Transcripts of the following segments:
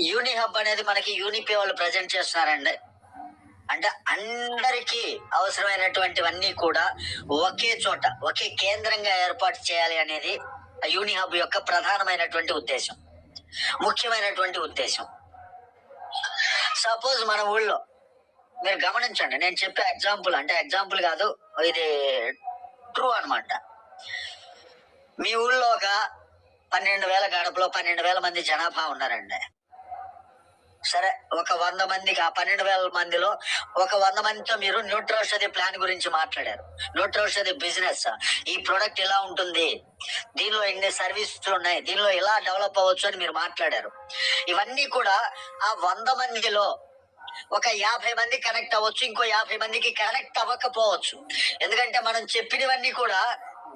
యూని hub అనేది మనకి యూనిపే వాళ్ళు ప్రజెంట్ చేస్తున్నారండి. అంటే అందరికీ అవసరమైనటువంటివన్నీ కూడా ఒకే చోట, ఒకే కేంద్రంగా ఏర్పాటు చేయాలి అనేది యూని హబ్ యొక్క ప్రధానమైనటువంటి ఉద్దేశం, ముఖ్యమైనటువంటి ఉద్దేశం. సపోజ్ మన ఊళ్ళో మీరు గమనించండి, నేను చెప్పే ఎగ్జాంపుల్ అంటే ఎగ్జాంపుల్ కాదు, ఇది ట్రూ అనమాట. మీ ఊళ్ళో ఒక 12,000 గడపలో 12,000 మంది జనాభా ఉన్నారండి. సరే, ఒక 100 మందికి, ఆ 12,000 మందిలో ఒక 100 మందితో మీరు న్యూట్రౌషధి ప్లాన్ గురించి మాట్లాడారు. న్యూట్రౌషధి బిజినెస్, ఈ ప్రొడక్ట్ ఇలా ఉంటుంది, దీనిలో ఇన్ని సర్వీసులు ఉన్నాయి, దీనిలో ఇలా డెవలప్ అవ్వచ్చు అని మీరు మాట్లాడారు. ఇవన్నీ కూడా ఆ 100 మందిలో ఒక 50 మంది కనెక్ట్ అవ్వచ్చు, ఇంకో 50 మందికి కనెక్ట్ అవ్వకపోవచ్చు. ఎందుకంటే మనం చెప్పినవన్నీ కూడా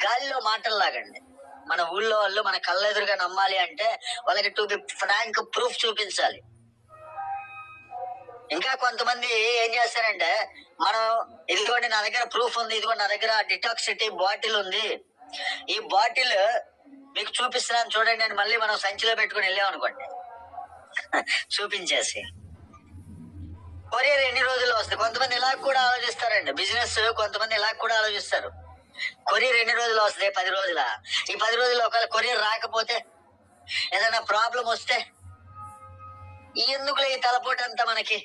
గాలిలో మాటల్లాగండి. మన ఊళ్ళో వాళ్ళు మన కళ్ళెదురుగా నమ్మాలి అంటే వాళ్ళకి టు బి ఫ్రాంక్ ప్రూఫ్ చూపించాలి. ఇంకా కొంతమంది ఏం చేస్తారంటే, మనం ఇదిగోండి నా దగ్గర ప్రూఫ్ ఉంది, ఇదిగోండి నా దగ్గర డిటాక్సిటీ బాటిల్ ఉంది, ఈ బాటిల్ మీకు చూపిస్తున్నాను చూడండి అని మళ్ళీ మనం సంచిలో పెట్టుకుని వెళ్ళామనుకోండి, చూపించేసి కొరియర్ ఎన్ని రోజుల్లో వస్తుంది. కొంతమంది ఇలా కూడా ఆలోచిస్తారండి, బిజినెస్ కొంతమంది ఇలా కూడా ఆలోచిస్తారు. కొరియర్ ఎన్ని రోజులు వస్తుంది? 10 రోజుల. ఈ 10 రోజుల్లో ఒకవేళ కొరియర్ రాకపోతే, ఏదైనా ప్రాబ్లం వస్తే ఎందుకులే ఈ తలపోటు అంతా మనకి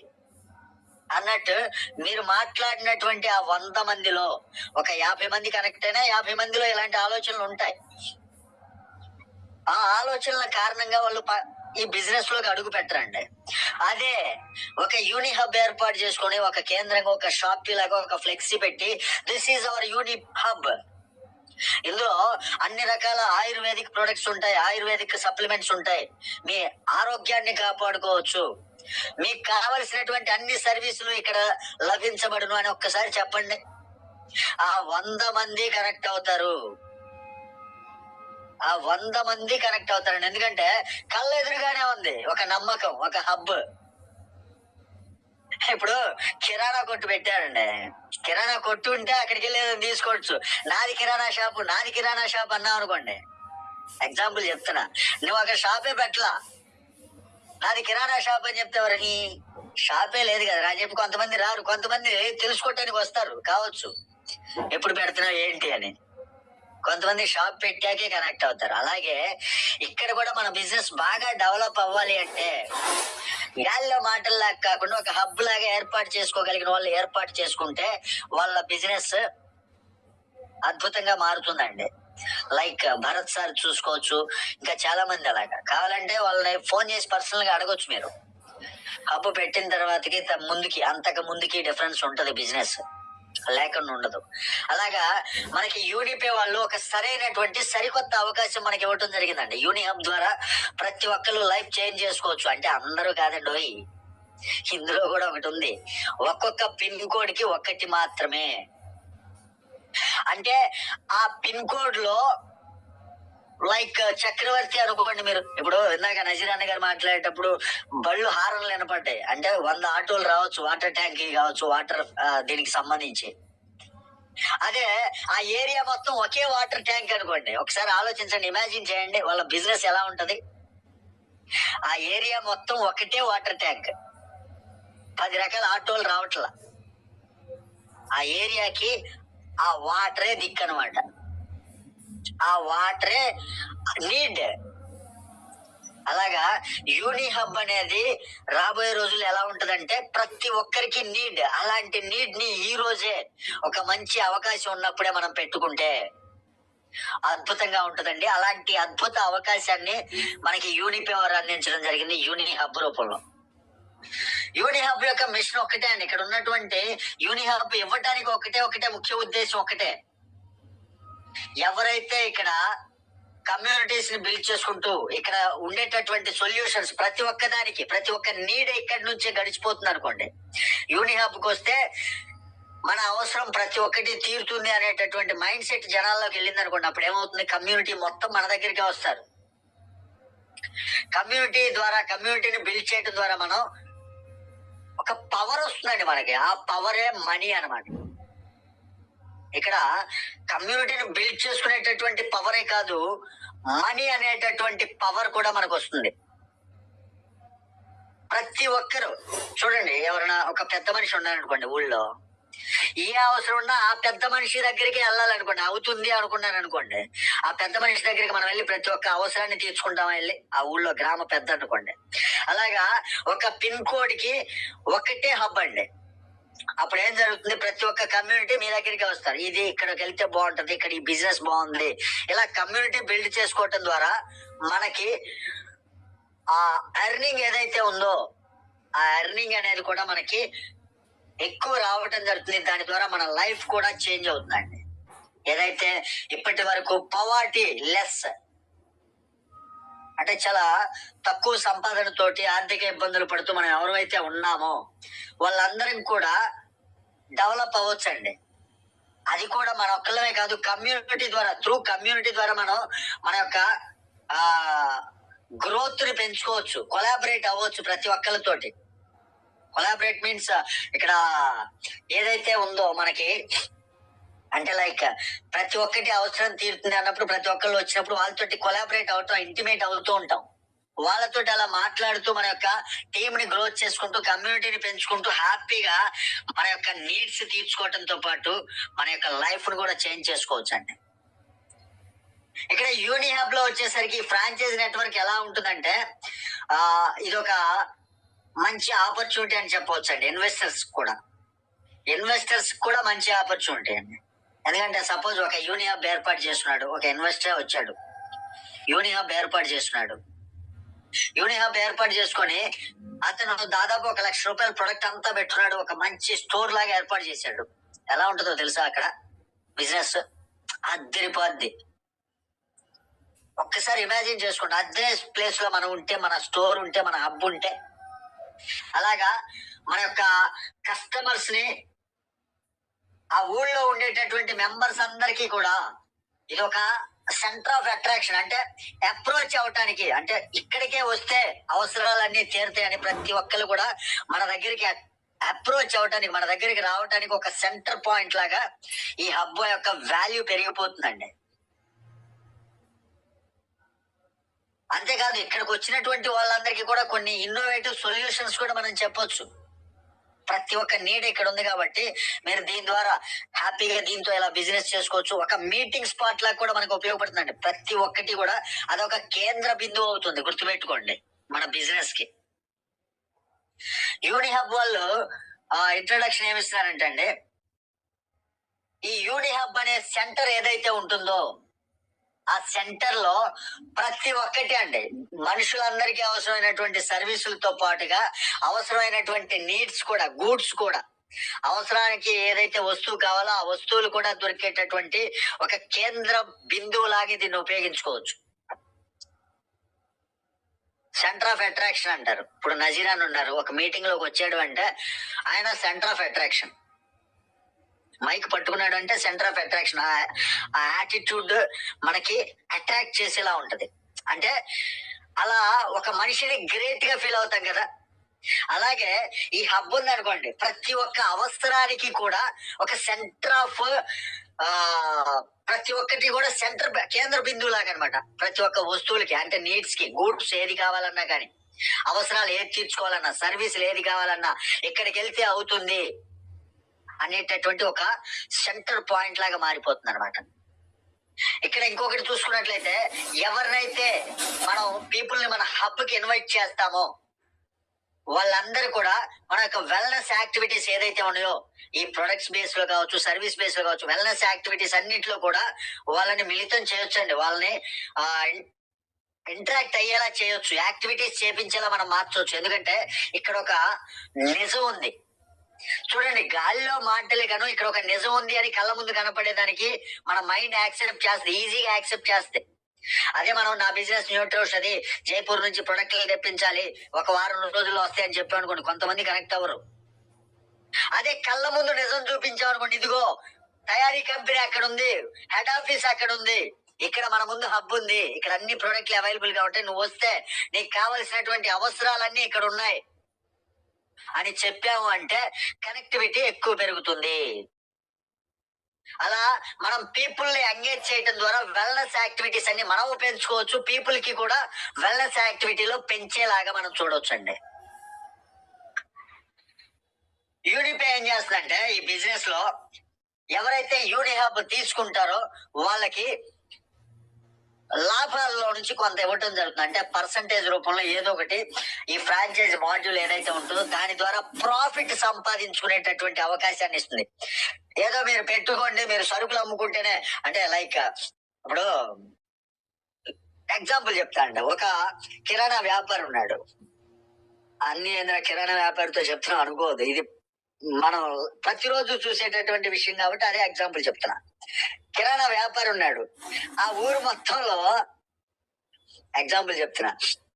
అన్నట్టు, మీరు మాట్లాడినటువంటి ఆ 100 మందిలో ఒక 50 మంది కనెక్ట్ అయినా 50 మందిలో ఇలాంటి ఆలోచనలు ఉంటాయి. ఆ ఆలోచనల కారణంగా వాళ్ళు ఈ బిజినెస్ లోకి అడుగు పెట్టరండి. అదే ఒక యూని హబ్ ఏర్పాటు చేసుకుని, ఒక కేంద్రంగా, ఒక షాప్ లాగా ఒక ఫ్లెక్సీ పెట్టి, this is our uni hub, ఇందులో అన్ని రకాల ఆయుర్వేదిక్ ప్రొడక్ట్స్ ఉంటాయి, ఆయుర్వేదిక్ సప్లిమెంట్స్ ఉంటాయి, మీ ఆరోగ్యాన్ని కాపాడుకోవచ్చు, మీకు కావలసినటువంటి అన్ని సర్వీసులు ఇక్కడ లభించబడును అని ఒక్కసారి చెప్పండి. ఆ 100 మంది కనెక్ట్ అవుతారు. ఆ 100 మంది కనెక్ట్ అవుతారండి. ఎందుకంటే కళ్ళ ఎదురుగానే ఉంది ఒక నమ్మకం, ఒక హబ్. ఇప్పుడు కిరాణా కొట్టు పెట్టారండి, కిరాణా కొట్టు ఉంటే అక్కడికి వెళ్ళి తీసుకోవచ్చు. నాది కిరాణా షాప్ అన్నావు అనుకోండి, ఎగ్జాంపుల్ చెప్తున్నా, నువ్వు ఒక షాపే పెట్టలా, నాది కిరాణా షాప్ అని చెప్తే ఎవరికి షాపే లేదు కదా అని చెప్పి కొంతమంది రారు. కొంతమంది తెలుసుకోవటానికి వస్తారు కావచ్చు, ఎప్పుడు పెడుతున్నావు ఏంటి అని. కొంతమంది షాప్ పెట్టాకే కనెక్ట్ అవుతారు. అలాగే ఇక్కడ కూడా మన బిజినెస్ బాగా డెవలప్ అవ్వాలి అంటే గాలిలో మాటల్లాగా కాకుండా ఒక హబ్ లాగా ఏర్పాటు చేసుకోగలిగిన వాళ్ళు ఏర్పాటు చేసుకుంటే వాళ్ళ బిజినెస్ అద్భుతంగా మారుతుందండి. లైక్ భరత్ సార్ చూసుకోవచ్చు, ఇంకా చాలా మంది. అలాగా కావాలంటే వాళ్ళని ఫోన్ చేసి పర్సనల్ గా అడగొచ్చు మీరు. హబ్ పెట్టిన తర్వాతకి ముందుకి, అంతకు ముందుకి డిఫరెన్స్ ఉంటది, బిజినెస్ లేకుండా ఉండదు. అలాగా మనకి యూనిపే వాళ్ళు ఒక సరైనటువంటి సరికొత్త అవకాశం మనకి ఇవ్వటం జరిగిందండి. యూని హబ్ ద్వారా ప్రతి ఒక్కరు లైఫ్ చేంజ్ చేసుకోవచ్చు. అంటే అందరూ కాదండి, ఇందులో కూడా ఒకటి ఉంది, ఒక్కొక్క పిన్ కోడ్ కి ఒక్కటి మాత్రమే. అంటే ఆ పిన్ కోడ్ లో లైక్ చక్రవర్తి అనుకోండి మీరు. ఇప్పుడు ఇందాక నజీర్ అన్న గారు మాట్లాడేటప్పుడు బళ్ళు హారన్లు వినపడ్డాయి అంటే 100 ఆటోలు రావచ్చు, వాటర్ ట్యాంక్ కావచ్చు, వాటర్ దీనికి సంబంధించి. అదే ఆ ఏరియా మొత్తం ఒకే వాటర్ ట్యాంక్ అనుకోండి, ఒకసారి ఆలోచించండి, ఇమాజిన్ చేయండి వాళ్ళ బిజినెస్ ఎలా ఉంటది. ఆ ఏరియా మొత్తం ఒకటే వాటర్ ట్యాంక్, 10 రకాల ఆటోలు రావట్లా, ఆ ఏరియాకి ఆ వాటరే దిక్కు అనమాట, ఆ వాటరే నీడ్. అలాగా యూని హబ్ అనేది రాబోయే రోజులు ఎలా ఉంటదంటే ప్రతి ఒక్కరికి నీడ్, అలాంటి నీడ్ ని ఈ రోజే ఒక మంచి అవకాశం ఉన్నప్పుడే మనం పెట్టుకుంటే అద్భుతంగా ఉంటదండి. అలాంటి అద్భుత అవకాశాన్ని మనకి యూనిపే వారు అందించడం జరిగింది యూని హబ్ రూపంలో. యూని హబ్ యొక్క మిషన్ ఒక్కటే అండి, ఇక్కడ ఉన్నటువంటి యూని హబ్ ఇవ్వడానికి ఒకటే ముఖ్య ఉద్దేశం ఒకటే. ఎవరైతే ఇక్కడ కమ్యూనిటీస్ ని బిల్డ్ చేసుకుంటూ ఇక్కడ ఉండేటటువంటి సొల్యూషన్స్ ప్రతి ఒక్కదానికి, ప్రతి ఒక్క నీడ్ ఇక్కడి నుంచే గడిచిపోతుంది అనుకోండి, యూని హబ్కి వస్తే మన అవసరం ప్రతి ఒక్కటి తీరుతుంది అనేటటువంటి మైండ్ సెట్ జనాల్లోకి వెళ్ళింది అనుకోండి, అప్పుడు ఏమవుతుంది, కమ్యూనిటీ మొత్తం మన దగ్గరికి వస్తారు. కమ్యూనిటీ ద్వారా, కమ్యూనిటీని బిల్డ్ చేయడం ద్వారా మనం ఒక పవర్ వస్తుందండి మనకి, ఆ పవరే మనీ అన్నమాట. ఇక్కడ కమ్యూనిటీని బిల్డ్ చేసుకునేటటువంటి పవరే కాదు, మనీ అనేటటువంటి పవర్ కూడా మనకు వస్తుంది. ప్రతి ఒక్కరు చూడండి, ఎవరైనా ఒక పెద్ద మనిషి ఉన్నారనుకోండి ఊళ్ళో, ఏ అవసరం ఉన్నా ఆ పెద్ద మనిషి దగ్గరికి వెళ్ళాలనుకోండి, అవుతుంది అనుకున్నాను అనుకోండి, ఆ పెద్ద మనిషి దగ్గరికి మనం వెళ్ళి ప్రతి ఒక్క అవసరాన్ని తీర్చుకుంటాం. వెళ్ళి ఆ ఊళ్ళో గ్రామ పెద్ద అనుకోండి, అలాగా ఒక పిన్ కోడ్ కి ఒకటే హబ్ అండి. అప్పుడు ఏం జరుగుతుంది, ప్రతి ఒక్క కమ్యూనిటీ మీ దగ్గరికి వస్తారు. ఇది ఇక్కడికి వెళ్తే బాగుంటది, ఇక్కడ ఈ బిజినెస్ బాగుంది. ఇలా కమ్యూనిటీ బిల్డ్ చేసుకోవటం ద్వారా మనకి ఆ ఎర్నింగ్ ఏదైతే ఉందో, ఆ ఎర్నింగ్ అనేది కూడా మనకి ఎక్కువ రావటం జరుగుతుంది. దాని ద్వారా మన లైఫ్ కూడా చేంజ్ అవుతుందండి. ఏదైతే ఇప్పటి వరకు పవర్టీ లెస్ అంటే చాలా తక్కువ సంపాదనతోటి ఆర్థిక ఇబ్బందులు పడుతూ మనం ఎవరైతే ఉన్నామో వాళ్ళందరం కూడా డెవలప్ అవ్వచ్చండి. అది కూడా మన ఒక్కళ్ళమే కాదు, కమ్యూనిటీ ద్వారా, త్రూ కమ్యూనిటీ ద్వారా మనం మన యొక్క ఆ గ్రోత్ ని పెంచుకోవచ్చు, కొలాబరేట్ అవ్వచ్చు ప్రతి ఒక్కరితోటి. కొలాబరేట్ మీన్స్ ఇక్కడ ఏదైతే ఉందో మనకి, అంటే లైక్ ప్రతి ఒక్కటి అవసరం తీరుతుంది అన్నప్పుడు ప్రతి ఒక్కళ్ళు వచ్చినప్పుడు వాళ్ళతోటి కొలాబరేట్ అవుతాం, ఇంటిమేట్ అవుతూ ఉంటాం. వాళ్ళతో అలా మాట్లాడుతూ మన యొక్క టీమ్ ని గ్రోత్ చేసుకుంటూ, కమ్యూనిటీని పెంచుకుంటూ హ్యాపీగా మన యొక్క నీడ్స్ తీర్చుకోవడంతో పాటు మన యొక్క లైఫ్ ని కూడా చేంజ్ చేసుకోవచ్చు అండి. ఇక్కడ యూని హబ్ లో వచ్చేసరికి ఫ్రాంచైజ్ నెట్వర్క్ ఎలా ఉంటుందంటే, ఇది ఒక మంచి ఆపర్చునిటీ అని చెప్పవచ్చు అండి. ఇన్వెస్టర్స్ కూడా మంచి ఆపర్చునిటీ అండి. ఎందుకంటే సపోజ్ ఒక యూని హబ్ ఏర్పాటు చేస్తున్నాడు, ఒక ఇన్వెస్టర్ వచ్చాడు, యూని హబ్ ఏర్పాటు చేస్తున్నాడు. యూని హబ్ ఏర్పాటు చేసుకొని అతను దాదాపు 1,00,000 రూపాయల ప్రొడక్ట్ అంతా పెట్టుకున్నాడు, ఒక మంచి స్టోర్ లాగా ఏర్పాటు చేశాడు. ఎలా ఉంటుందో తెలుసా అక్కడ బిజినెస్? అద్దరిపోద్ది. ఒక్కసారి ఇమాజిన్ చేసుకోండి, అదే ప్లేస్ లో మనం ఉంటే, మన స్టోర్ ఉంటే, మన హబ్ ఉంటే, అలాగా మన యొక్క కస్టమర్స్ ని, ఆ ఊళ్ళో ఉండేటటువంటి మెంబర్స్ అందరికీ కూడా ఇది ఒక సెంటర్ ఆఫ్ అట్రాక్షన్. అంటే అప్రోచ్ అవటానికి, అంటే ఇక్కడికే వస్తే అవసరాలన్నీ తీరుతాయని ప్రతి ఒక్కరు కూడా మన దగ్గరికి అప్రోచ్ అవటానికి, మన దగ్గరికి రావటానికి ఒక సెంటర్ పాయింట్ లాగా ఈ హబ్ యొక్క వాల్యూ పెరిగిపోతుందండి. అంతేకాదు, ఇక్కడికి వచ్చినటువంటి వాళ్ళందరికీ కూడా కొన్ని ఇన్నోవేటివ్ సొల్యూషన్స్ కూడా మనం చెప్పొచ్చు. ప్రతి ఒక్క నీడ్ ఇక్కడ ఉంది కాబట్టి మీరు దీని ద్వారా హ్యాపీగా దీంతో ఇలా బిజినెస్ చేసుకోవచ్చు. ఒక మీటింగ్ స్పాట్ లాగా కూడా మనకు ఉపయోగపడుతుందండి. ప్రతి ఒక్కటి కూడా అదొక కేంద్ర బిందువు అవుతుంది, గుర్తుపెట్టుకోండి మన బిజినెస్ కి. యూని హబ్ వాళ్ళు ఇంట్రొడక్షన్ ఏమిస్తారంటే అండి, ఈ యూని హబ్ అనే సెంటర్ ఏదైతే ఉంటుందో ఆ సెంటర్ లో ప్రతి ఒక్కటి అండి, మనుషులందరికీ అవసరమైనటువంటి సర్వీసులతో పాటుగా అవసరమైనటువంటి నీడ్స్ కూడా, గూడ్స్ కూడా, అవసరానికి ఏదైతే వస్తువు కావాలో ఆ వస్తువులు కూడా దొరికేటటువంటి ఒక కేంద్ర బిందువు లాగా దీన్ని ఉపయోగించుకోవచ్చు. సెంటర్ ఆఫ్ అట్రాక్షన్ అంటారు. ఇప్పుడు నజీరాన్ ఉన్నారు, ఒక మీటింగ్ లోకి వచ్చాడు అంటే ఆయన సెంటర్ ఆఫ్ అట్రాక్షన్. మైక్ పట్టుకున్నాడు అంటే సెంటర్ ఆఫ్ అట్రాక్షన్. ఆ యాటిట్యూడ్ మనకి అట్రాక్ట్ చేసేలా ఉంటది. అంటే అలా ఒక మనిషిని గ్రేట్ గా ఫీల్ అవుతాం కదా, అలాగే ఈ హబ్ ఉంది అనుకోండి, ప్రతి ఒక్క అవసరానికి కూడా ఒక సెంటర్ ఆఫ్, ప్రతి ఒక్కటి కూడా సెంటర్, కేంద్ర బిందువు లాగా అనమాట. ప్రతి ఒక్క వస్తువులకి, అంటే నీడ్స్ కి, గూడ్స్ ఏది కావాలన్నా కానీ, అవసరాలు ఏది తీర్చుకోవాలన్నా, సర్వీసులు ఏది కావాలన్నా ఇక్కడికి వెళ్తే అవుతుంది అనేటటువంటి ఒక సెంటర్ పాయింట్ లాగా మారిపోతుంది అనమాట. ఇక్కడ ఇంకొకటి చూసుకున్నట్లయితే, ఎవరినైతే మనం పీపుల్ ని మన హబ్ కి ఇన్వైట్ చేస్తామో వాళ్ళందరూ కూడా మన యొక్క వెల్నెస్ యాక్టివిటీస్ ఏదైతే ఉన్నాయో, ఈ ప్రొడక్ట్స్ బేస్ లో కావచ్చు, సర్వీస్ బేస్ లో కావచ్చు, వెల్నెస్ యాక్టివిటీస్ అన్నింటిలో కూడా వాళ్ళని మిళితం చేయొచ్చండి. వాళ్ళని ఇంటరాక్ట్ అయ్యేలా చేయొచ్చు, యాక్టివిటీస్ చేపించేలా మనం మార్చవచ్చు. ఎందుకంటే ఇక్కడ ఒక నిజం ఉంది. చూడండి, గాలిలో మాటలే గాను ఇక్కడ ఒక నిజం ఉంది అని కళ్ళ ముందు కనపడేదానికి మన మైండ్ యాక్సెప్ట్ చేస్తే, ఈజీగా యాక్సెప్ట్ చేస్తే. అదే మనం నా బిజినెస్ న్యూట్రోస్ అది జైపూర్ నుంచి ప్రొడక్ట్లు తెప్పించాలి, ఒక వారం రోజుల్లో వస్తాయి అని చెప్పాం అనుకోండి, కొంతమంది కనెక్ట్ అవ్వరు. అదే కళ్ళ ముందు నిజం చూపించాం అనుకోండి, ఇదిగో తయారీ కంపెనీ అక్కడ ఉంది, హెడ్ ఆఫీస్ అక్కడ ఉంది, ఇక్కడ మన ముందు హబ్ ఉంది, ఇక్కడ అన్ని ప్రొడక్ట్లు అవైలబుల్ గా ఉంటాయి, నువ్వు వస్తే నీకు కావలసినటువంటి అవసరాలన్నీ ఇక్కడ ఉన్నాయి అని చెప్పాము అంటే కనెక్టివిటీ ఎక్కువ పెరుగుతుంది. అలా మనం పీపుల్ ని ఎంగేజ్ చేయడం ద్వారా వెల్నెస్ యాక్టివిటీస్ అన్ని మనం పెంచుకోవచ్చు, పీపుల్ కి కూడా వెల్నెస్ యాక్టివిటీలో పెంచేలాగా మనం చూడవచ్చు అండి. యూనిపే ఏం చేస్తుందంటే ఈ బిజినెస్ లో ఎవరైతే యూనిహబ్ తీసుకుంటారో వాళ్ళకి లాభాల్లో నుంచి కొంత ఇవ్వటం జరుగుతుంది. అంటే పర్సంటేజ్ రూపంలో ఏదో ఒకటి ఈ ఫ్రాంచైజ్ మాడ్యూల్ ఏదైతే ఉంటుందో దాని ద్వారా ప్రాఫిట్ సంపాదించుకునేటటువంటి అవకాశాన్ని ఇస్తుంది. ఏదో మీరు పెట్టుకోండి, మీరు సరుకులు అమ్ముకుంటేనే, అంటే లైక్ ఇప్పుడు ఎగ్జాంపుల్ చెప్తా అండి. ఒక కిరాణా వ్యాపారి ఉన్నాడు. అన్ని కిరాణా వ్యాపారితో చెప్తున్నా అనుకోవద్దు, ఇది మనం ప్రతిరోజు చూసేటటువంటి విషయం కాబట్టి అదే ఎగ్జాంపుల్ చెప్తున్నా. కిరాణా వ్యాపారి ఉన్నాడు. ఆ ఊరు మొత్తంలో ఎగ్జాంపుల్ చెప్తున్నా,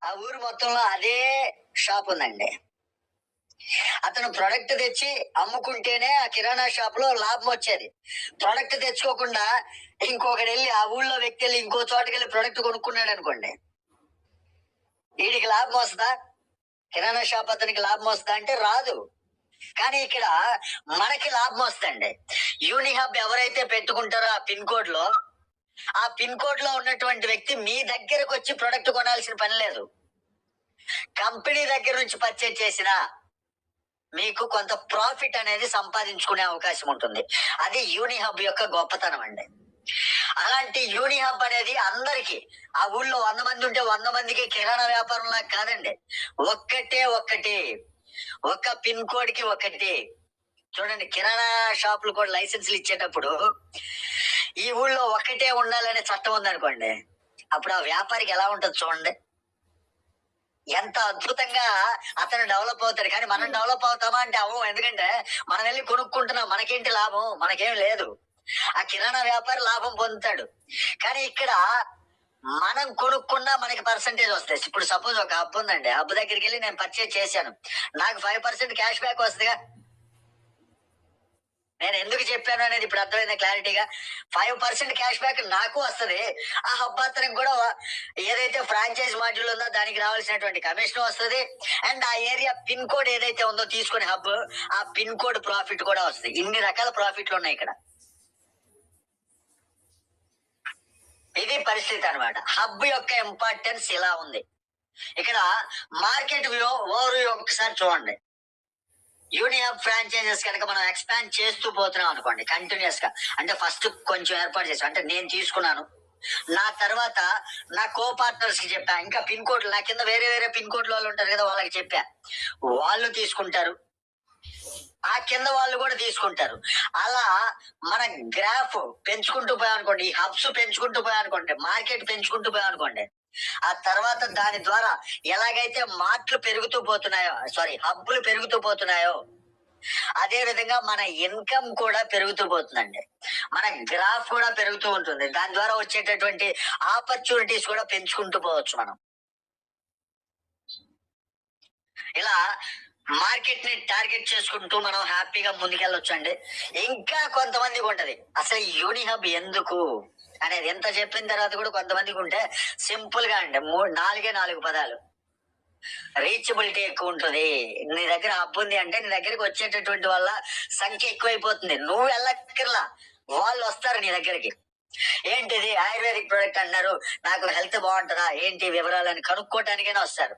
ఆ ఊరు మొత్తంలో అదే షాప్ ఉందండి. అతను ప్రొడక్ట్ తెచ్చి అమ్ముకుంటేనే ఆ కిరాణా షాప్ లో లాభం వచ్చేది. ప్రొడక్ట్ తెచ్చుకోకుండా ఇంకొకటి వెళ్ళి ఆ ఊళ్ళో వ్యక్తి వెళ్ళి ఇంకో చోటకి వెళ్ళి ప్రొడక్ట్ కొనుక్కున్నాడు అనుకోండి, వీడికి లాభం వస్తుందా? కిరాణా షాప్ అతనికి లాభం వస్తుందా అంటే రాదు. కానీ ఇక్కడ మనకి లాభం వస్తుందండి. యూనిహబ్ ఎవరైతే పెట్టుకుంటారో ఆ పిన్ కోడ్ లో, ఆ పిన్ కోడ్ లో ఉన్నటువంటి వ్యక్తి మీ దగ్గరకు వచ్చి ప్రొడక్ట్ కొనాల్సిన పని లేదు. కంపెనీ దగ్గర నుంచి పర్చేజ్ చేసినా మీకు కొంత ప్రాఫిట్ అనేది సంపాదించుకునే అవకాశం ఉంటుంది. అది యూనిహబ్ యొక్క గొప్పతనం అండి. అలాంటి యూనిహబ్ అనేది అందరికి, ఆ ఊళ్ళో 100 మంది ఉంటే 100 మందికి కిరాణా వ్యాపారంలా కాదండి. ఒక్కటి ఒక పిన్ కోడ్ కి ఒకటి. చూడండి, కిరాణా షాపులు కూడా లైసెన్సులు ఇచ్చేటప్పుడు ఈ ఊళ్ళో ఒకటే ఉండాలనే చట్టం ఉందనుకోండి, అప్పుడు ఆ వ్యాపారికి ఎలా ఉంటుంది చూడండి, ఎంత అద్భుతంగా అతను డెవలప్ అవుతాడు. కానీ మనం డెవలప్ అవుతామా అంటే అవ్వం. ఎందుకంటే మనం వెళ్ళి కొనుక్కుంటున్నాం, మనకేంటి లాభం? మనకేం లేదు. ఆ కిరాణా వ్యాపారి లాభం పొందుతాడు. కానీ ఇక్కడ మనం కొనుక్కున్నా మనకి పర్సంటేజ్ వస్తాయి. ఇప్పుడు సపోజ్ ఒక హబ్ ఉందండి, హబ్ దగ్గరికి వెళ్ళి నేను పర్చేజ్ చేశాను, నాకు 5% క్యాష్ బ్యాక్ వస్తుందిగా. నేను ఎందుకు చెప్పాను అనేది ఇప్పుడు అర్థమైంది క్లారిటీగా. 5% క్యాష్ బ్యాక్ నాకు వస్తుంది. ఆ హబ్ అతనికి కూడా ఏదైతే ఫ్రాంచైజ్ మాడ్యూల్ ఉందో దానికి రావాల్సినటువంటి కమిషన్ వస్తుంది. అండ్ ఆ ఏరియా పిన్ కోడ్ ఏదైతే ఉందో తీసుకునే హబ్, ఆ పిన్ కోడ్ ప్రాఫిట్ కూడా వస్తుంది. ఇన్ని రకాల ప్రాఫిట్లు ఉన్నాయి ఇక్కడ. ఇది పరిస్థితి అనమాట. హబ్ యొక్క ఇంపార్టెన్స్ ఇలా ఉంది. ఇక్కడ మార్కెట్ వ్యూ ఓవర్ వ్యూ ఒకసారి చూడండి. యూనిహబ్ ఫ్రాంచైజెస్ కనుక మనం ఎక్స్పాండ్ చేస్తూ పోతున్నాం అనుకోండి కంటిన్యూస్ గా, అంటే ఫస్ట్ కొంచెం ఏర్పాటు చేసాం, అంటే నేను తీసుకున్నాను, నా తర్వాత నా కో పార్ట్నర్స్ కి చెప్పా, ఇంకా పిన్ కోడ్ నా కింద వేరే వేరే పిన్ కోడ్ వాళ్ళు ఉంటారు కదా, వాళ్ళకి చెప్పా, వాళ్ళు తీసుకుంటారు, ఆ కింద వాళ్ళు కూడా తీసుకుంటారు. అలా మన గ్రాఫ్ పెంచుకుంటూ పోయామనుకోండి, ఈ హబ్స్ పెంచుకుంటూ పోయామనుకోండి, మార్కెట్ పెంచుకుంటూ పోయామనుకోండి, ఆ తర్వాత దాని ద్వారా ఎలాగైతే మార్ట్లు పెరుగుతూ పోతున్నాయో, హబ్బులు పెరుగుతూ పోతున్నాయో, అదే విధంగా మన ఇన్కమ్ కూడా పెరుగుతూ పోతుందండి. మన గ్రాఫ్ కూడా పెరుగుతూ ఉంటుంది. దాని ద్వారా వచ్చేటటువంటి ఆపర్చునిటీస్ కూడా పెంచుకుంటూ పోవచ్చు మనం. ఇలా మార్కెట్ ని టార్గెట్ చేసుకుంటూ మనం హ్యాపీగా ముందుకెళ్ళొచ్చు అండి. ఇంకా కొంతమందికి ఉంటది అసలు యూనిహబ్ ఎందుకు అనేది. ఎంత చెప్పిన తర్వాత కూడా కొంతమందికి ఉంటే సింపుల్ గా అండి, 4 పదాలు. రీచబిలిటీ ఎక్కువ ఉంటుంది. నీ దగ్గర హబ్ ఉంది అంటే నీ దగ్గరికి వచ్చేటటువంటి వాళ్ళ సంఖ్య ఎక్కువైపోతుంది. నువ్వు వెళ్ళక్కర్లా, వాళ్ళు వస్తారు నీ దగ్గరికి. ఏంటిది ఆయుర్వేదిక్ ప్రోడక్ట్ అన్నారు, నాకు హెల్త్ బాగుంటుందా ఏంటి వివరాలు అని కనుక్కోవటానికైనా వస్తారు.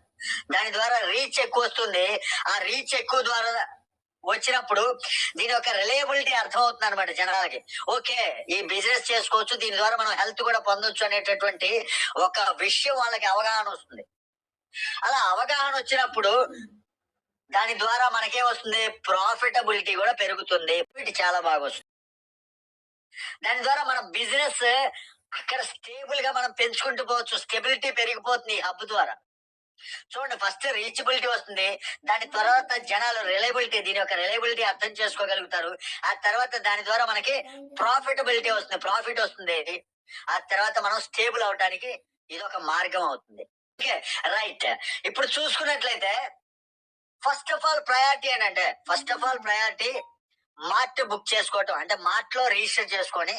దాని ద్వారా రీచ్ ఎక్కువ వస్తుంది. ఆ రీచ్ ఎక్కువ ద్వారా వచ్చినప్పుడు దీని యొక్క రిలయబిలిటీ అర్థమవుతుంది అనమాట జనాలకి. ఓకే, ఈ బిజినెస్ చేసుకోవచ్చు, దీని ద్వారా మనం హెల్త్ కూడా పొందొచ్చు అనేటటువంటి ఒక విషయం వాళ్ళకి అవగాహన వస్తుంది. అలా అవగాహన వచ్చినప్పుడు దాని ద్వారా మనకే వస్తుంది, ప్రాఫిటబిలిటీ కూడా పెరుగుతుంది. చాలా బాగా వస్తుంది. దాని ద్వారా మన బిజినెస్ అక్కడ స్టేబుల్ గా మనం పెంచుకుంటూ పోవచ్చు. స్టెబిలిటీ పెరిగిపోతుంది ఈ హబ్ ద్వారా. చూడండి, ఫస్ట్ రీచబిలిటీ వస్తుంది, దాని తర్వాత జనాలు రిలయబిలిటీ, దీని యొక్క రిలయబిలిటీ అర్థం చేసుకోగలుగుతారు. ఆ తర్వాత దాని ద్వారా మనకి ప్రాఫిటబిలిటీ వస్తుంది, ప్రాఫిట్ వస్తుంది. ఆ తర్వాత మనం స్టేబుల్ అవడానికి ఇది ఒక మార్గం అవుతుంది. Okay, right. ఇప్పుడు చూసుకున్నట్లయితే ఫస్ట్ ఆఫ్ ఆల్ ప్రయారిటీ ఏంటంటే, మార్ట్ బుక్ చేసుకోవటం, అంటే మార్ట్ లో రిజిస్టర్ చేసుకొని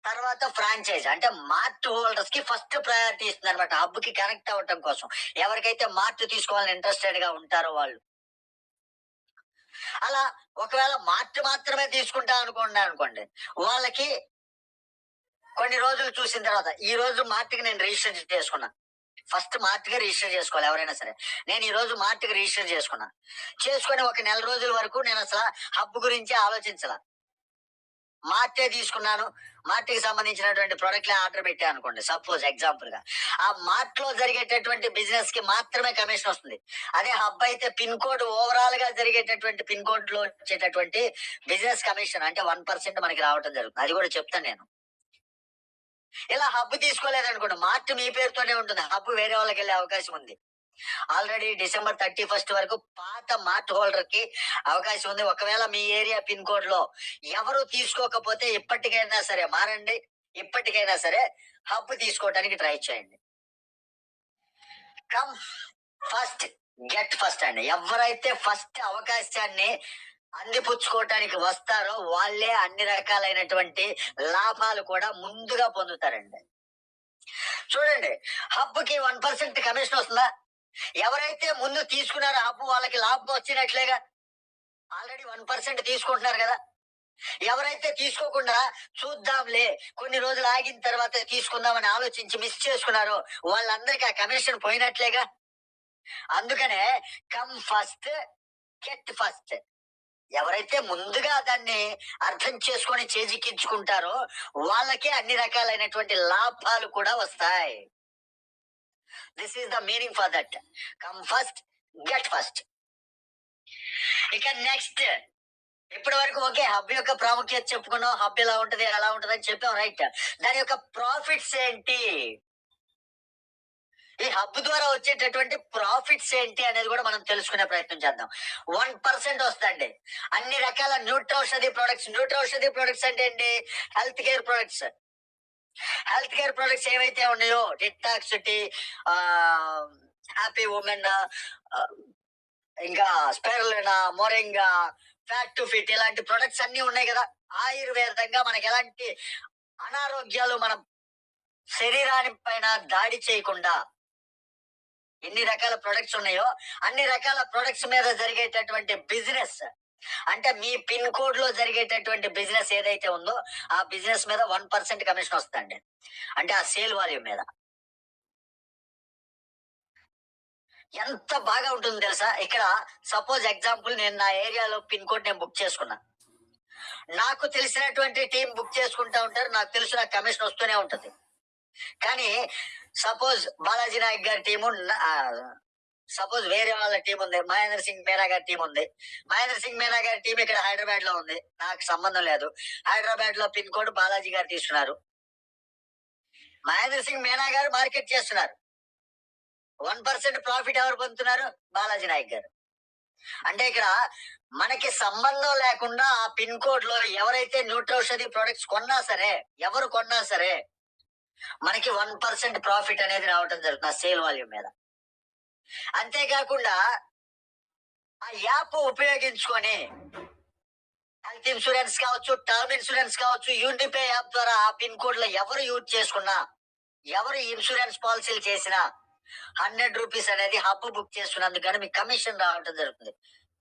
తర్వాత ఫ్రాంచైజ్, అంటే మార్ట్ హోల్డర్స్ కి ఫస్ట్ ప్రయారిటీ ఇస్తుంది అనమాట, హబ్ కి కనెక్ట్ అవ్వటం కోసం. ఎవరికైతే మార్ట్ తీసుకోవాలని ఇంట్రెస్టెడ్ గా ఉంటారో వాళ్ళు. అలా ఒకవేళ మార్ట్ మాత్రమే తీసుకుంటా అనుకోండి, వాళ్ళకి కొన్ని రోజులు చూసిన తర్వాత, ఈ రోజు మార్ట్ కి నేను రిజిస్టర్ చేసుకున్నా, ఫస్ట్ మార్ట్గా రిజిస్టర్ చేసుకోవాలి ఎవరైనా సరే. నేను ఈ రోజు మార్ట్గా రిజిస్టర్ చేసుకున్నా. చేసుకొని ఒక నెల రోజుల వరకు నేను అసలు హబ్ గురించి ఆలోచించాల. మార్టే తీసుకున్నాను. మార్ట్‌కి సంబంధించినటువంటి ప్రొడక్ట్‌లే ఆర్డర్ పెట్టాను అనుకోండి. సపోజ్ ఎగ్జాంపుల్‌గా. ఆ మార్ట్‌లో జరిగేటటువంటి బిజినెస్‌కి మాత్రమే కమిషన్ వస్తుంది. అదే హబ్ అయితే పిన్ కోడ్ ఓవరాల్‌గా జరిగేటటువంటి పిన్ కోడ్‌లో వచ్చేటటువంటి బిజినెస్ కమిషన్ అంటే 1% మనకి రావటం జరుగుతుంది. అది కూడా చెప్తాను నేను. ఇలా హబ్ తీసుకోలేదనుకోండి, మార్ట్ మీ పేరుతోనే ఉంటుంది. హబ్ వేరే వాళ్ళకెళ్ళే అవకాశం ఉంది. ఆల్రెడీ డిసెంబర్ 31 వరకు పాత మార్ట్ హోల్డర్ కి అవకాశం ఉంది. ఒకవేళ మీ ఏరియా పిన్ కోడ్ లో ఎవరు తీసుకోకపోతే ఇప్పటికైనా సరే మారండి. ఇప్పటికైనా సరే హబ్ తీసుకోవడానికి ట్రై చేయండి. కమ్ ఫస్ట్ గెట్ ఫస్ట్ అండి. ఎవరైతే ఫస్ట్ అవకాశాన్ని అందిపుచ్చుకోవటానికి వస్తారో వాళ్ళే అన్ని రకాలైనటువంటి లాభాలు కూడా ముందుగా పొందుతారండి. చూడండి, హబ్ కి 1% కమిషన్ వస్తుందా? ఎవరైతే ముందు తీసుకున్నారో హబ్ వాళ్ళకి లాభం వచ్చినట్లేగా. ఆల్రెడీ 1% తీసుకుంటున్నారు కదా. ఎవరైతే తీసుకోకుండా చూద్దాంలే కొన్ని రోజులు ఆగిన తర్వాత తీసుకుందామని ఆలోచించి మిస్ చేసుకున్నారో వాళ్ళందరికీ ఆ కమిషన్ పోయినట్లేగా. అందుకనే కమ్ ఫస్ట్ గెట్ ఫస్ట్. ఎవరైతే ముందుగా దాన్ని అర్థం చేసుకొని చేజిక్కించుకుంటారో వాళ్ళకే అన్ని రకాలైనటువంటి లాభాలు కూడా వస్తాయి. This is the meaning for that. Come first get first. ఇక నెక్స్ట్, ఇప్పటి వరకు ఓకే, హబ్ యొక్క ప్రాముఖ్యత చెప్పుకున్నాం. హబ్ ఎలా ఉంటది అలా ఉంటది అని చెప్పాం, రైట్. దాని యొక్క ప్రాఫిట్స్ ఏంటి, ఈ హబ్ ద్వారా వచ్చేటటువంటి ప్రాఫిట్స్ ఏంటి అనేది కూడా మనం తెలుసుకునే ప్రయత్నం చేద్దాం. 1% వస్తుందండి. అన్ని రకాల న్యూట్రౌషధి ప్రొడక్ట్స్. న్యూట్రౌషధి ప్రొడక్ట్స్ అంటే ఏంటి? Health care products. Health care products ఏవైతే ఉన్నాయో డిటాక్స్ టీ, హ్యాపీ ఉమెన్, ఇంకా spirulina, moringa, fat to fit ఇలాంటి ప్రొడక్ట్స్ అన్ని ఉన్నాయి కదా. ఆయుర్వేదంగా మనకి ఎలాంటి అనారోగ్యాలు మన శరీరాని పైన దాడి చేయకుండా ఎన్ని రకాల ప్రొడక్ట్స్ ఉన్నాయో అన్ని రకాల ప్రొడక్ట్స్ మీద జరిగేటటువంటి బిజినెస్, అంటే మీ పిన్ కోడ్ లో జరిగేటటువంటి బిజినెస్ ఏదైతే ఉందో ఆ బిజినెస్ మీద 1% కమిషన్ వస్తుందండి. అంటే ఆ సేల్ వాల్యూమ్ మీద. ఎంత బాగా ఉంటుంది తెలుసా. ఇక్కడ సపోజ్ ఎగ్జాంపుల్ నేను నా ఏరియాలో పిన్ కోడ్ నేను బుక్ చేసుకున్నా. నాకు తెలిసినటువంటి టీం బుక్ చేసుకుంటా ఉంటారు. నాకు తెలుసు నాకు కమిషన్ వస్తూనే ఉంటుంది. కానీ సపోజ్ బాలాజీ నాయక్ గారి టీము, సపోజ్ వేరే వాళ్ళ టీం ఉంది, మహేంద్ర సింగ్ మీనా గారి టీం ఉంది. మహేంద్ర సింగ్ మీనా గారి టీం ఇక్కడ హైదరాబాద్ లో ఉంది, నాకు సంబంధం లేదు. హైదరాబాద్ లో పిన్ కోడ్ బాలాజీ గారు తీసుకున్నారు. మహేంద్ర సింగ్ మీనా గారు మార్కెట్ చేస్తున్నారు. 1% ప్రాఫిట్ ఎవరు పొందుతున్నారు? బాలాజీ నాయక్ గారు. అంటే ఇక్కడ మనకి సంబంధం లేకుండా ఆ పిన్ కోడ్ లో ఎవరైతే న్యూట్రౌషధి ప్రొడక్ట్స్ కొన్నా సరే, ఎవరు కొన్నా సరే మనకి 1% ప్రాఫిట్ అనేది రావటం జరుగుతుంది ఆ సేల్ వాల్యూమ్ మీద. అంతేకాకుండా ఆ యాప్ ఉపయోగించుకొని హెల్త్ ఇన్సూరెన్స్ కావచ్చు, టర్మ్ ఇన్సూరెన్స్ కావచ్చు, యూనిపే యాప్ ద్వారా ఆ పిన్ కోడ్ లో ఎవరు యూజ్ చేసుకున్నా, ఎవరు ఇన్సూరెన్స్ పాలసీలు చేసినా 100 రూపీస్ అనేది హబ్ బుక్ చేసుకున్నందుకు కానీ మీకు కమిషన్ రావటం జరుగుతుంది.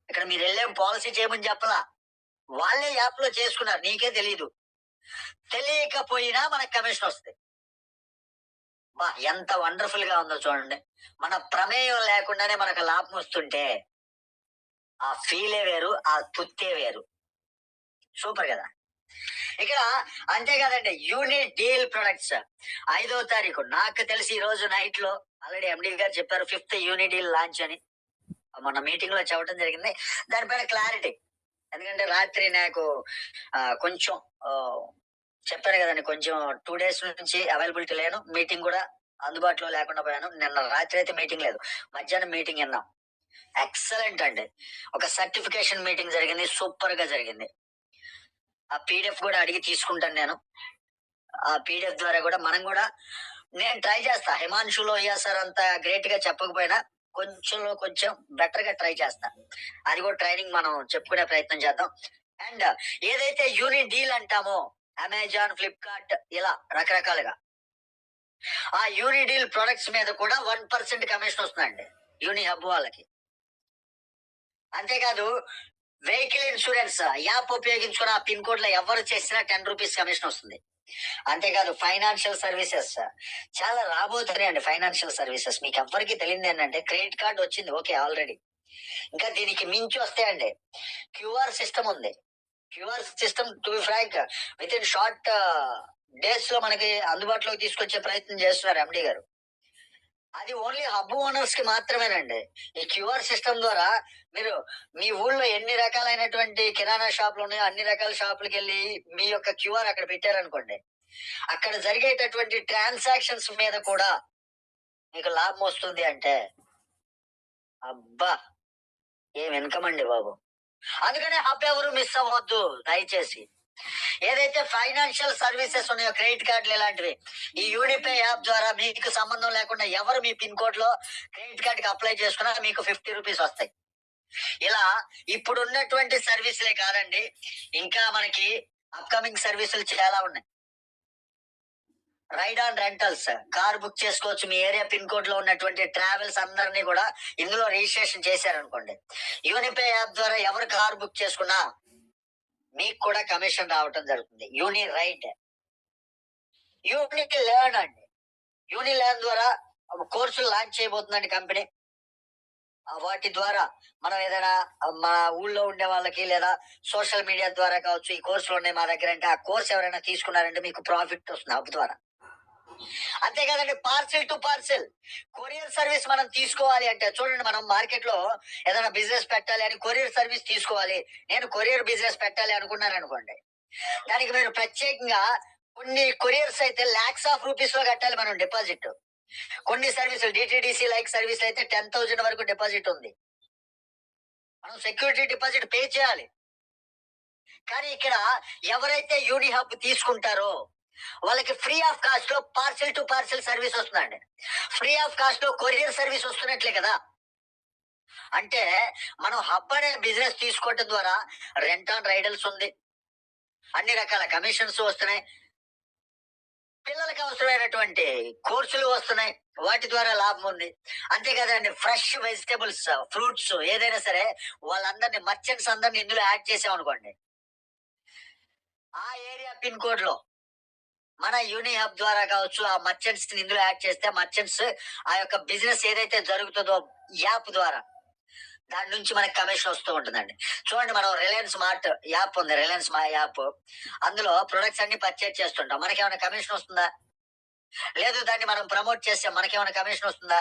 ఇక్కడ మీరు వెళ్ళేం పాలసీ చేయమని చెప్పలా, వాళ్ళే యాప్ లో చేసుకున్నారు, నీకే తెలియదు. తెలియకపోయినా మనకు కమిషన్ వస్తుంది. బా ఎంత వండర్ఫుల్ గా ఉందో చూడండి. మన ప్రమేయం లేకుండానే మనకు లాభం వస్తుంటే ఆ ఫీలే వేరు, ఆ తుత్తే వేరు. సూపర్ కదా. ఇక్కడ అంతేకాదండి, యూనిట్ డీల్ ప్రొడక్ట్స్ 5వ తారీఖు నాకు తెలిసి ఈ రోజు నైట్ లో ఆల్రెడీ ఎండి గారు చెప్పారు 5th యూనిట్ డీల్ లాంచ్ అని. మొన్న మీటింగ్ లో చెప్పడం జరిగింది. దానిపైన క్లారిటీ, ఎందుకంటే రాత్రి నాకు కొంచెం చెప్పాను కదండి, కొంచెం 2 days నుంచి అవైలబిలిటీ లేను. మీటింగ్ కూడా అందుబాటులో లేకుండా పోయాను. నిన్న రాత్రి అయితే మీటింగ్ లేదు, మధ్యాహ్నం మీటింగ్ విన్నాం. ఎక్సలెంట్ అండి. ఒక సర్టిఫికేషన్ మీటింగ్ జరిగింది, సూపర్ గా జరిగింది. ఆ పీడిఎఫ్ కూడా అడిగి తీసుకుంటాను నేను. ఆ పీడిఎఫ్ ద్వారా కూడా మనం కూడా నేను ట్రై చేస్తా. హిమాంశులో సార్ అంత గ్రేట్ గా చెప్పకపోయినా కొంచెంలో కొంచెం బెటర్ గా ట్రై చేస్తా. అది కూడా ట్రైనింగ్ మనం చెప్పుకునే ప్రయత్నం చేద్దాం. అండ్ ఏదైతే యూనిట్ డీల్ అంటామో అమెజాన్, ఫ్లిప్కార్ట్ ఇలా రకరకాలుగా ఆ యూని డీల్ ప్రొడక్ట్స్ మీద కూడా 1% కమిషన్ వస్తుందండి యూని హబ్ వాళ్ళకి. అంతేకాదు వెహికల్ ఇన్సూరెన్స్ యాప్ ఉపయోగించుకుని ఆ పిన్ కోడ్ లో ఎవరు చేసినా 10 రూపీస్ కమిషన్ వస్తుంది. అంతేకాదు ఫైనాన్షియల్ సర్వీసెస్ చాలా రాబోతున్నాయండి. ఫైనాన్షియల్ సర్వీసెస్ మీకు ఎవ్వరికి తెలియదు ఏంటంటే క్రెడిట్ కార్డ్ వచ్చింది ఓకే ఆల్రెడీ. ఇంకా దీనికి మించి వస్తాయండి. క్యూఆర్ సిస్టమ్ ఉంది. QR system to be frank with in short days లో మనకి అందుబాటులోకి తీసుకొచ్చే ప్రయత్నం చేస్తున్నారు ఎండి గారు. అది ఓన్లీ హబ్ ఓనర్స్ కి మాత్రమేనండి. ఈ క్యూఆర్ సిస్టమ్ ద్వారా మీరు మీ ఊళ్ళో ఎన్ని రకాలైనటువంటి కిరాణా షాపులు ఉన్నాయో అన్ని రకాల షాపులకి వెళ్ళి మీ యొక్క క్యూఆర్ అక్కడ పెట్టారనుకోండి, అక్కడ జరిగేటటువంటి ట్రాన్సాక్షన్స్ మీద కూడా మీకు లాభం వస్తుంది అంటే అబ్బా ఏం ఇన్కమ్ అండి బాబు. అందుకనే హబ్ ఎవరు మిస్ అవ్వద్దు దయచేసి. ఏదైతే ఫైనాన్షియల్ సర్వీసెస్ ఉన్నాయో క్రెడిట్ కార్డులు ఇలాంటివి ఈ యూనిపే యాప్ ద్వారా మీకు సంబంధం లేకుండా ఎవరు మీ పిన్ కోడ్ లో క్రెడిట్ కార్డ్ కి అప్లై చేసుకున్నా మీకు 50 రూపీస్ వస్తాయి. ఇలా ఇప్పుడు ఉన్నటువంటి సర్వీసులే కాదండి, ఇంకా మనకి అప్కమింగ్ సర్వీసులు చాలా ఉన్నాయి. Ride on rentals car book చేసుకోవచ్చు. మీ ఏరియా పిన్ కోడ్ లో ఉన్నటువంటి ట్రావెల్స్ అందరినీ కూడా ఇందులో రిజిస్ట్రేషన్ చేశారనుకోండి, యూనిపే యాప్ ద్వారా ఎవరు కార్ బుక్ చేసుకున్నా మీకు కూడా కమిషన్ రావటం జరుగుతుంది. యూని రైడ్, యూని లెర్న్ అండి. యూని లెర్న్ ద్వారా కోర్సులు లాంచ్ చేయబోతుందండి కంపెనీ. వాటి ద్వారా మనం ఏదైనా మన ఊళ్ళో ఉండే వాళ్ళకి లేదా సోషల్ మీడియా ద్వారా కావచ్చు ఈ కోర్సులు ఉన్నాయి మా దగ్గర అంటే ఆ కోర్స్ ఎవరైనా తీసుకున్నారంటే మీకు ప్రాఫిట్ వస్తుంది హబ్ ద్వారా. అంతేకాదండి parcel to parcel courier service మనం తీసుకోవాలి అంటే చూడండి, మనం మార్కెట్ లో ఏదైనా బిజినెస్ పెట్టాలి అని కొరియర్ సర్వీస్ తీసుకోవాలి, నేను కొరియర్ బిజినెస్ పెట్టాలి అనుకున్నాను అనుకోండి, దానికి మీరు ప్రత్యేకంగా కొన్ని కొరియర్స్ అయితే లాక్స్ ఆఫ్ రూపీస్ లో కట్టాలి మనం డిపాజిట్. కొన్ని సర్వీసులు డిటిడిసి లైక్ సర్వీస్ అయితే 10,000 వరకు డిపాజిట్ ఉంది. మనం సెక్యూరిటీ డిపాజిట్ పే చేయాలి. కానీ ఇక్కడ ఎవరైతే యూని హబ్ తీసుకుంటారో వాళ్ళకి ఫ్రీ ఆఫ్ కాస్ట్ లో పార్సిల్ టు పార్సిల్ సర్వీస్ వస్తుందండి. ఫ్రీ ఆఫ్ కాస్ట్ లో కొరియర్ సర్వీస్ వస్తున్నట్లే కదా. అంటే మనం హబ్ అనే బిజినెస్ తీసుకోవటం ద్వారా రెంట్ ఆన్ రైడల్స్ ఉంది, అన్ని రకాల కమిషన్స్ వస్తున్నాయి, పిల్లలకి అవసరమైనటువంటి కోర్సులు వస్తున్నాయి, వాటి ద్వారా లాభం ఉంది. అంతేకాదండి ఫ్రెష్ వెజిటేబుల్స్ ఫ్రూట్స్ ఏదైనా సరే వాళ్ళందరినీ మర్చెంట్స్ అందరినీ ఇందులో యాడ్ చేసామనుకోండి, ఆ ఏరియా పిన్ కోడ్ లో మన యూని హబ్ ద్వారా కావచ్చు ఆ మర్చెంట్స్ ఇందులో యాడ్ చేస్తే మర్చెంట్స్ ఆ యొక్క బిజినెస్ ఏదైతే జరుగుతుందో యాప్ ద్వారా దాని నుంచి మనకి కమిషన్ వస్తూ ఉంటుందండి. చూడండి, మనం రిలయన్స్ మార్ట్ యాప్ ఉంది, రిలయన్స్ మా యాప్, అందులో ప్రొడక్ట్స్ అన్ని పర్చేజ్ చేస్తుంటాం, మనకేమైనా కమిషన్ వస్తుందా? లేదు. దాన్ని మనం ప్రమోట్ చేస్తే మనకేమైనా కమిషన్ వస్తుందా?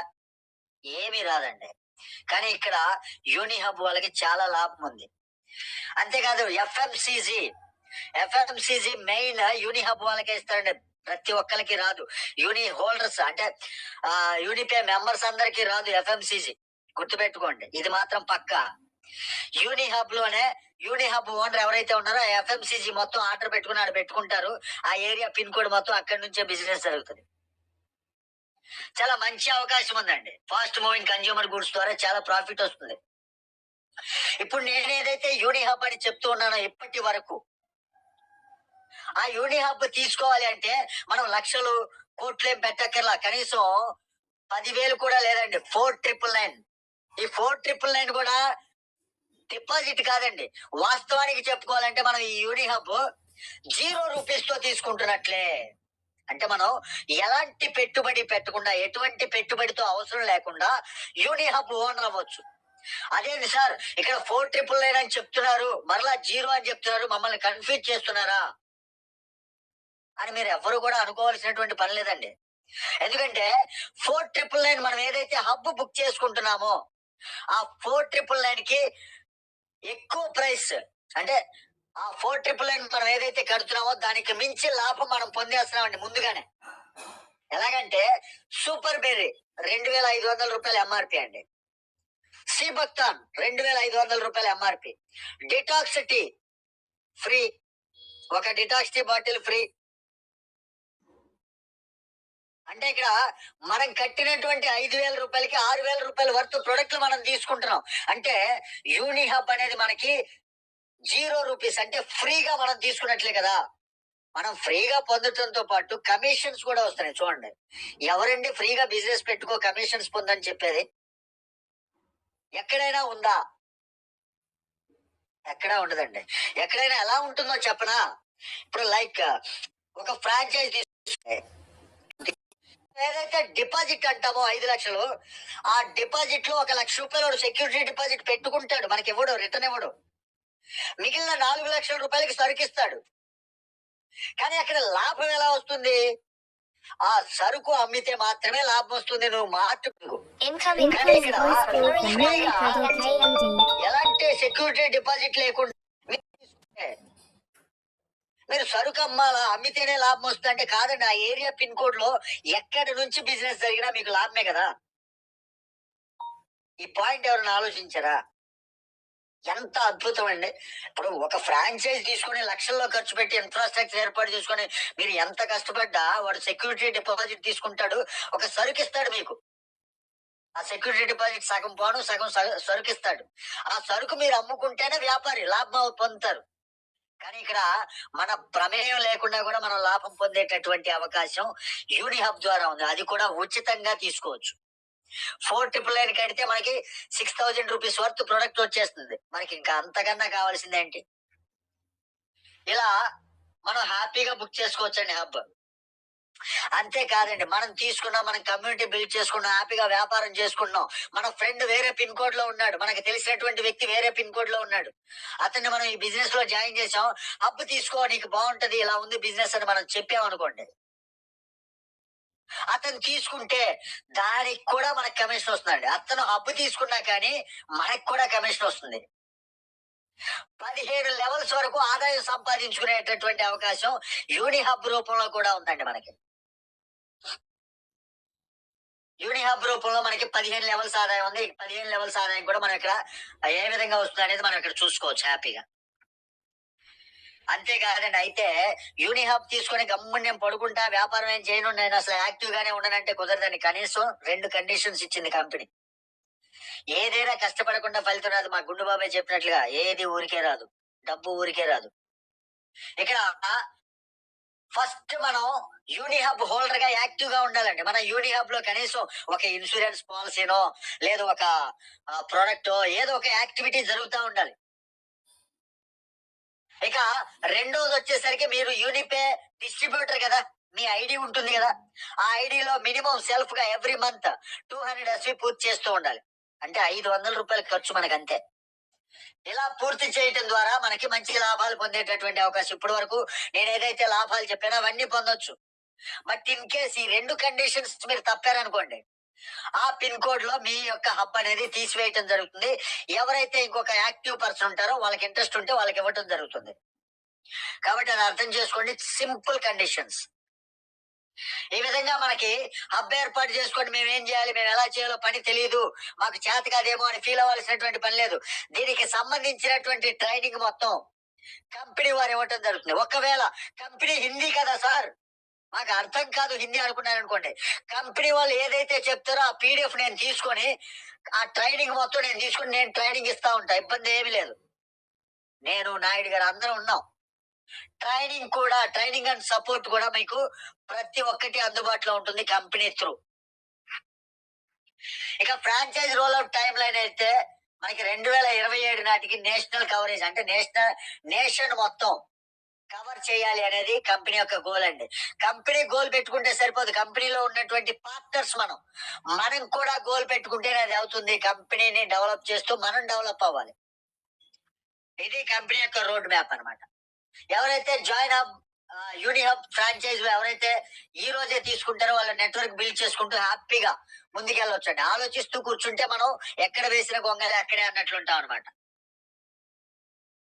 ఏమీ రాదండి. కానీ ఇక్కడ యూని హబ్ వాళ్ళకి చాలా లాభం ఉంది. అంతేకాదు ఎఫ్ఎంసిజి మెయిన్ యూని హబ్ వాళ్ళకే ఇస్తారండి, ప్రతి ఒక్కరికి రాదు. యూని హోల్డర్స్ అంటే యూనిపే మెంబర్స్ అందరికి రాదు ఎఫ్ఎంసిజి, గుర్తుపెట్టుకోండి ఇది మాత్రం పక్కా. యూని హబ్ లోనే యూని హబ్ ఓనర్ ఎవరైతే ఉన్నారో ఎఫ్ఎంసిజి మొత్తం ఆర్డర్ పెట్టుకుని ఆడ పెట్టుకుంటారు, ఆ ఏరియా పిన్ కోడ్ మొత్తం అక్కడి నుంచే బిజినెస్ జరుగుతుంది. చాలా మంచి అవకాశం ఉందండి. ఫాస్ట్ మూవింగ్ కన్జ్యూమర్ గుడ్స్ ద్వారా చాలా ప్రాఫిట్ వస్తుంది. ఇప్పుడు నేను ఏదైతే యూని హబ్ అని చెప్తూ ఉన్నానో ఇప్పటి వరకు, ఆ యూని హబ్ తీసుకోవాలి అంటే మనం లక్షలు కోట్లేం పెట్టక్కర్లా, కనీసం 10,000 కూడా లేదండి. 4,999. ఈ 4,999 కూడా డిపాజిట్ కాదండి. వాస్తవానికి చెప్పుకోవాలంటే మనం ఈ యూని హబ్ 0 రూపీస్ తో తీసుకుంటున్నట్లే. అంటే మనం ఎలాంటి పెట్టుబడి పెట్టకుండా ఎటువంటి పెట్టుబడితో అవసరం లేకుండా యూని హబ్ ఓనర్ అవ్వచ్చు. అదేంటి సార్ ఇక్కడ 4,999 అని చెప్తున్నారు, మరలా 0 అని చెప్తున్నారు, మమ్మల్ని కన్ఫ్యూజ్ చేస్తున్నారా అని మీరు ఎవరు కూడా అనుకోవాల్సినటువంటి పని లేదండి. ఎందుకంటే 4,999 మనం ఏదైతే హబ్ బుక్ చేసుకుంటున్నామో ఆ 4,999 కి ఎక్కువ ప్రైస్, అంటే ఆ 4,999 మనం ఏదైతే కడుతున్నామో దానికి మించి లాభం మనం పొందేస్తున్నామండి ముందుగానే. ఎలాగంటే సూపర్ బెర్రీ 2,500 రూపాయలు ఎంఆర్పి అండి, సీబక్తాన్ 2,500 రూపాయలు ఎంఆర్పి, డిటాక్స్ టీ ఫ్రీ, ఒక డిటాక్స్ టీ బాటిల్ ఫ్రీ. అంటే ఇక్కడ మనం కట్టినటువంటి 5,000 రూపాయలకి 6,000 రూపాయల వర్త్ ప్రొడక్ట్లు మనం తీసుకుంటున్నాం. అంటే యూని హబ్ అనేది మనకి 0 రూపీస్, అంటే ఫ్రీగా మనం తీసుకున్నట్లే కదా. మనం ఫ్రీగా పొందటంతో పాటు కమిషన్స్ కూడా వస్తున్నాయి. చూడండి, ఎవరండి ఫ్రీగా బిజినెస్ పెట్టుకో కమిషన్స్ పొందని చెప్పేది? ఎక్కడైనా ఉందా? ఎక్కడా ఉండదండి. ఎక్కడైనా ఎలా ఉంటుందో చెప్పనా? ఇప్పుడు లైక్ ఒక ఫ్రాంచైజ్ తీసుకుంటే ఏదైతే డిపాజిట్ అంటామో 5 లక్షలు, ఆ డిపాజిట్ లో 1 లక్ష రూపాయలు సెక్యూరిటీ డిపాజిట్ పెట్టుకుంటాడు, మనకి ఇవ్వడు, రిటర్న్ ఇవ్వడు. మిగిలిన 4 లక్షల రూపాయలకి సరుకిస్తాడు. కానీ అక్కడ లాభం ఎలా వస్తుంది? ఆ సరుకు అమ్మితే మాత్రమే లాభం వస్తుంది. నువ్వు మార్చుకు Incoming కానీ calls ఇక్కడ voice call from Mary Credit KMD. ఎలాంటి సెక్యూరిటీ డిపాజిట్ లేకుండా మీరు తీసుకుంటే, మీరు సరుకు అమ్మాలా, అమ్మితేనే లాభం వస్తుంది అంటే కాదండి. ఆ ఏరియా పిన్ కోడ్ లో ఎక్కడి నుంచి బిజినెస్ జరిగినా మీకు లాభమే కదా. ఈ పాయింట్ ఎవరైనా ఆలోచించారా? ఎంత అద్భుతం అండి. ఇప్పుడు ఒక ఫ్రాంచైజ్ తీసుకుని లక్షల్లో ఖర్చు పెట్టి ఇన్ఫ్రాస్ట్రక్చర్ ఏర్పాటు చేసుకుని మీరు ఎంత కష్టపడ్డా వాడు సెక్యూరిటీ డిపాజిట్ తీసుకుంటాడు, ఒక సరుకు ఇస్తాడు మీకు. ఆ సెక్యూరిటీ డిపాజిట్ సగం పోను, సగం సరుకు ఇస్తాడు. ఆ సరుకు మీరు అమ్ముకుంటేనే వ్యాపారి లాభం పొందుతారు. కానీ ఇక్కడ మన ప్రమేయం లేకుండా కూడా మనం లాభం పొందేటటువంటి అవకాశం యూనిహబ్ ద్వారా ఉంది. అది కూడా ఉచితంగా తీసుకోవచ్చు. 499 కడితే మనకి 6000 రూపీస్ వర్త్ ప్రొడక్ట్ వచ్చేస్తుంది. మనకి ఇంకా అంతకన్నా కావాల్సిందేంటి? ఇలా మనం హ్యాపీగా బుక్ చేసుకోవచ్చండి హబ్. అంతేకాదండి, మనం తీసుకున్నాం, మనం కమ్యూనిటీ బిల్డ్ చేసుకున్నాం, హ్యాపీగా వ్యాపారం చేసుకున్నాం. మన ఫ్రెండ్ వేరే పిన్ కోడ్ లో ఉన్నాడు, మనకి తెలిసినటువంటి వ్యక్తి వేరే పిన్ కోడ్ లో ఉన్నాడు, అతన్ని మనం ఈ బిజినెస్ లో జాయిన్ చేసాం. హబ్ తీసుకో, నీకు బాగుంటది, ఇలా ఉంది బిజినెస్ అని మనం చెప్పామనుకోండి, అతను తీసుకుంటే దానికి కూడా మనకు కమిషన్ వస్తుందండి. అతను హబ్ తీసుకున్నా కానీ మనకు కూడా కమిషన్ వస్తుంది. 15 లెవెల్స్ వరకు ఆదాయం సంపాదించుకునేటటువంటి అవకాశం యూనిహబ్ రూపంలో కూడా ఉందండి మనకి. యూనిహబ్ రూపంలో మనకి 15 లెవెల్స్ ఆదాయం ఉంది. 15 లెవెల్స్ ఆదాయం కూడా మనం ఇక్కడ ఏ విధంగా వస్తుంది అనేది మనం ఇక్కడ చూసుకోవచ్చు హ్యాపీగా. అంతేకాదండి, అయితే యూనిహబ్ తీసుకొని గమ్మున నేను పడుకుంటా, వ్యాపారం ఏం చేయను, నేను అసలు యాక్టివ్ గానే ఉండనంటే కుదరదని. కనీసం 2 కండిషన్స్ ఇచ్చింది కంపెనీ. ఏదైనా కష్టపడకుండా ఫలితం రాదు. మా గుండు బాబాయ్ చెప్పినట్లుగా ఏది ఊరికే రాదు, డబ్బు ఊరికే రాదు. ఇక్కడ ఫస్ట్ మనం యూనిహబ్ హోల్డర్ గా యాక్టివ్ గా ఉండాలండి. మన యూనిహబ్ లో కనీసం ఒక ఇన్సూరెన్స్ పాలసీనో లేదు ఒక ప్రోడక్ట్ ఏదో ఒక యాక్టివిటీ జరుగుతూ ఉండాలి. ఇక రెండోది వచ్చేసరికి మీరు యూనిపే డిస్ట్రిబ్యూటర్ కదా, మీ ఐడి ఉంటుంది కదా, ఆ ఐడిలో మినిమం సెల్ఫ్ గా ఎవ్రీ మంత్ 200 ఎస్వి పూర్తి చేస్తూ ఉండాలి. అంటే 500 రూపాయల ఖర్చు మనకు అంతే. ఇలా పూర్తి చేయటం ద్వారా మనకి మంచి లాభాలు పొందేటటువంటి అవకాశం. ఇప్పటి వరకు నేను ఏదైతే లాభాలు చెప్పానో అవన్నీ పొందొచ్చు. బట్ ఇన్ కేస్ ఈ 2 కండిషన్స్ మీరు తప్పారనుకోండి, ఆ పిన్ కోడ్ లో మీ యొక్క హబ్ అనేది తీసివేయటం జరుగుతుంది. ఎవరైతే ఇంకొక యాక్టివ్ పర్సన్ ఉంటారో వాళ్ళకి ఇంట్రెస్ట్ ఉంటే వాళ్ళకి ఇవ్వటం జరుగుతుంది. కాబట్టి అది అర్థం చేసుకోండి. Simple conditions. ఈ విధంగా మనకి హబ్ ఏర్పాటు చేసుకోండి. మేము ఏం చేయాలి, మేము ఎలా చేయాలో పని తెలియదు, మాకు చేత కాదేమో అని ఫీల్ అవ్వాల్సినటువంటి పని లేదు. దీనికి సంబంధించినటువంటి ట్రైనింగ్ మొత్తం కంపెనీ వారు ఇవ్వటం జరుగుతుంది. ఒకవేళ కంపెనీ హిందీ కదా సార్, మాకు అర్థం కాదు హిందీ అనుకున్నారు అనుకోండి, కంపెనీ వాళ్ళు ఏదైతే చెప్తారో ఆ పీడిఎఫ్ నేను తీసుకొని ఆ ట్రైనింగ్ మొత్తం నేను తీసుకుని నేను ట్రైనింగ్ ఇస్తా ఉంటా. ఇబ్బంది ఏమీ లేదు. నేను నాయుడు గారు అందరం ఉన్నాం. ట్రైనింగ్ అండ్ సపోర్ట్ కూడా మీకు ప్రతి ఒక్కటి అందుబాటులో ఉంటుంది కంపెనీ త్రూ. ఇక franchise roll out time line అయితే మనకి 2027 నాటికి నేషనల్ కవరేజ్, అంటే నేషన్ మొత్తం కవర్ చేయాలి అనేది కంపెనీ యొక్క గోల్ అండి. కంపెనీ గోల్ పెట్టుకుంటే సరిపోదు, కంపెనీలో ఉన్నటువంటి పార్ట్నర్స్ మనం కూడా గోల్ పెట్టుకుంటేనే అది అవుతుంది. కంపెనీని డెవలప్ చేస్తూ మనం డెవలప్ అవ్వాలి. ఇది కంపెనీ యొక్క రోడ్ మ్యాప్ అన్నమాట. ఎవరైతే జాయిన్ హబ్ యూనిహబ్ ఫ్రాంచైజ్ ఎవరైతే ఈ రోజే తీసుకుంటారో వాళ్ళ నెట్వర్క్ బిల్డ్ చేసుకుంటూ హ్యాపీగా ముందుకెళ్ళొచ్చండి. ఆలోచిస్తూ కూర్చుంటే మనం ఎక్కడ వేసిన గొంగలి అక్కడే అన్నట్లుంటాం అనమాట.